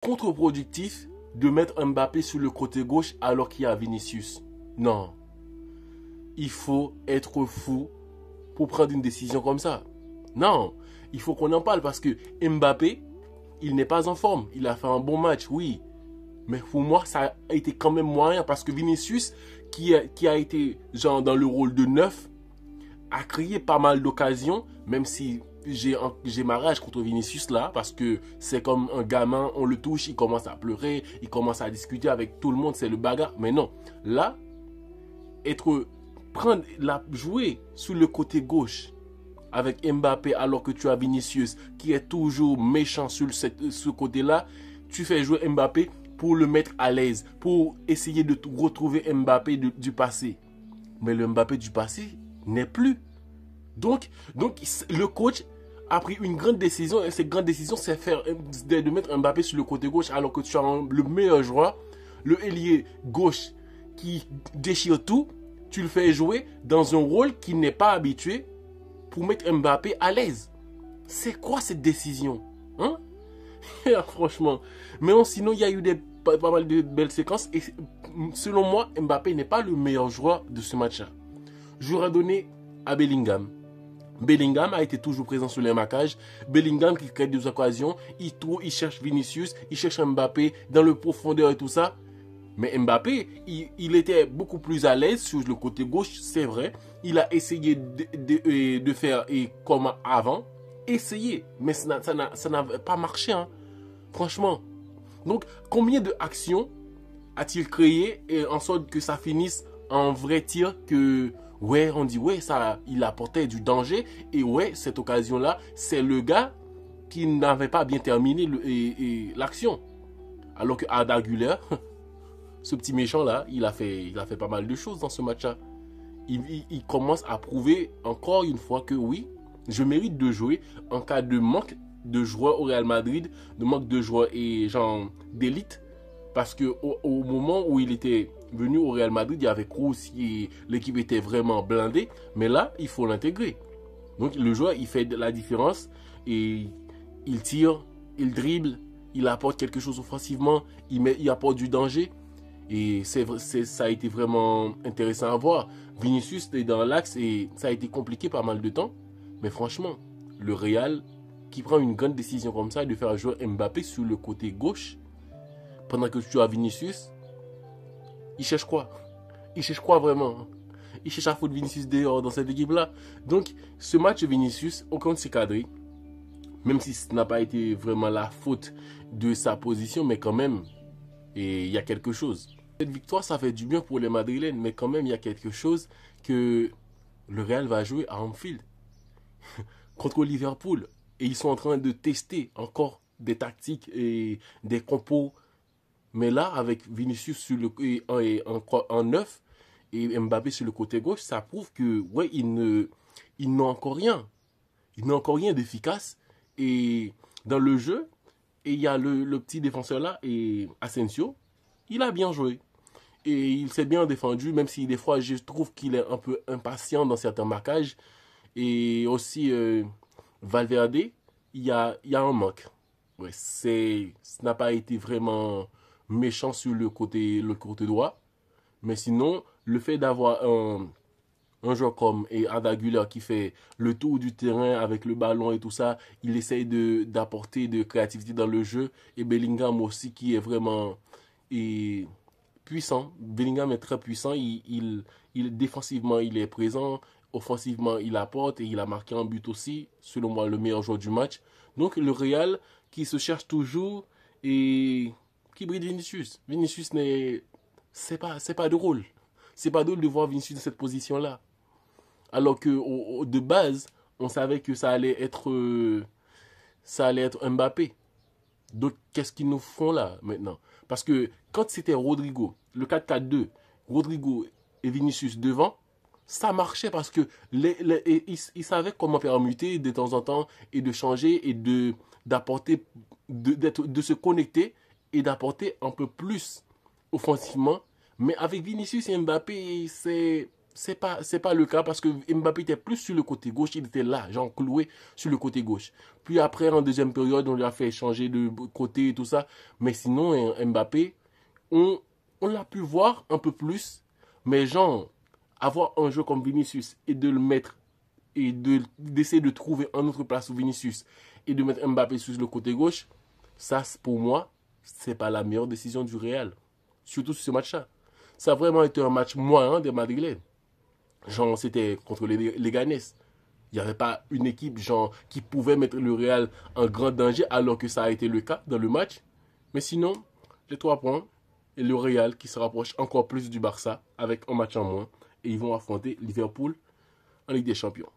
contre-productif de mettre Mbappé sur le côté gauche alors qu'il y a Vinicius. Non. Il faut être fou pour prendre une décision comme ça. Non. Il faut qu'on en parle parce que Mbappé, il n'est pas en forme. Il a fait un bon match, oui. Mais pour moi, ça a été quand même moyen parce que Vinicius, qui a été genre dans le rôle de neuf, a créé pas mal d'occasions, même si j'ai ma rage contre Vinicius là, parce que c'est comme un gamin, on le touche, il commence à pleurer, il commence à discuter avec tout le monde, c'est le bagarre. Mais non, là, jouer sur le côté gauche avec Mbappé alors que tu as Vinicius qui est toujours méchant sur ce côté-là, tu fais jouer Mbappé pour le mettre à l'aise, pour essayer de retrouver Mbappé du passé. Mais le Mbappé du passé n'est plus. Donc, le coach a pris une grande décision et cette grande décision, c'est de mettre Mbappé sur le côté gauche alors que tu as le meilleur joueur, le ailier gauche qui déchire tout. Tu le fais jouer dans un rôle qui n'est pas habitué pour mettre Mbappé à l'aise. C'est quoi cette décision, hein? Franchement. Mais sinon, il y a eu pas mal de belles séquences. Et selon moi, Mbappé n'est pas le meilleur joueur de ce match-là. J'aurais donné à Bellingham. Bellingham a été toujours présent sur les marquages. Bellingham qui crée des occasions. Il cherche Vinicius, il cherche Mbappé dans le profondeur et tout ça. Mais Mbappé, il était beaucoup plus à l'aise sur le côté gauche, c'est vrai. Il a essayé de faire comme avant. Essayé, mais ça n'a pas marché, hein. Franchement. Donc, combien d'actions a-t-il créé en sorte que ça finisse en vrai tir que, ouais, on dit, ouais, ça, il apportait du danger. Et ouais, cette occasion-là, c'est le gars qui n'avait pas bien terminé l'action. Alors que Arda Güler, ce petit méchant-là, il a fait pas mal de choses dans ce match-là. Il commence à prouver encore une fois que oui, je mérite de jouer en cas de manque de joueurs au Real Madrid, de manque de joueurs et genre d'élite. Parce que au moment où il était venu au Real Madrid, il y avait Kroos et l'équipe était vraiment blindée. Mais là, il faut l'intégrer. Donc le joueur, il fait de la différence et il tire, il dribble, il apporte quelque chose offensivement, il apporte du danger. Et ça a été vraiment intéressant à voir. Vinicius est dans l'axe et ça a été compliqué pas mal de temps. Mais franchement, le Real qui prend une grande décision comme ça de faire jouer Mbappé sur le côté gauche pendant que tu as Vinicius, il cherche quoi? Il cherche quoi vraiment? Il cherche à foutre Vinicius dehors dans cette équipe-là. Donc, ce match Vinicius, au compte s'est cadré. Même si ce n'a pas été vraiment la faute de sa position, mais quand même, il y a quelque chose. Cette victoire, ça fait du bien pour les Madrilènes, mais quand même, il y a quelque chose que le Real va jouer à Anfield contre Liverpool. Et ils sont en train de tester encore des tactiques et des compos. Mais là, avec Vinicius en neuf et Mbappé sur le côté gauche, ça prouve que ouais, ils n'ont encore rien. Ils n'ont encore rien d'efficace. Et dans le jeu, et il y a le petit défenseur là, et Asensio, il a bien joué. Et il s'est bien défendu, même si des fois je trouve qu'il est un peu impatient dans certains marquages. Et aussi Valverde, il y a un manque. Ouais, ça n'a pas été vraiment méchant sur le côté droit. Mais sinon, le fait d'avoir un joueur comme Arda Güler qui fait le tour du terrain avec le ballon et tout ça, il essaye d'apporter de créativité dans le jeu. Et Bellingham aussi qui est vraiment puissant. Bellingham est très puissant. Défensivement, il est présent. Offensivement, il apporte et il a marqué un but aussi. Selon moi, le meilleur joueur du match. Donc, le Real qui se cherche toujours et qui brille Vinicius. Vinicius c'est pas drôle. C'est pas drôle de voir Vinicius dans cette position-là. Alors que de base, on savait que ça allait être Mbappé. Donc, qu'est-ce qu'ils nous font là maintenant? Parce que quand c'était Rodrigo, le 4-4-2, Rodrigo et Vinicius devant, ça marchait parce que ils savaient comment permuter de temps en temps et de changer et d'apporter, de se connecter et d'apporter un peu plus offensivement. Mais avec Vinicius et Mbappé, c'est c'est pas le cas parce que Mbappé était plus sur le côté gauche, il était là, genre cloué sur le côté gauche. Puis après, en deuxième période, on lui a fait changer de côté et tout ça. Mais sinon, Mbappé, on, on l'a pu voir un peu plus. Mais genre, avoir un jeu comme Vinicius et de le mettre et d'essayer de trouver un autre place au Vinicius et de mettre Mbappé sur le côté gauche, ça, pour moi, c'est pas la meilleure décision du Real. Surtout sur ce match-là. Ça a vraiment été un match moyen des Madrilènes. Genre, c'était contre les Ganes. Il n'y avait pas une équipe genre, qui pouvait mettre le Real en grand danger alors que ça a été le cas dans le match. Mais sinon, les 3 points et le Real qui se rapproche encore plus du Barça avec un match en moins. Et ils vont affronter Liverpool en Ligue des Champions.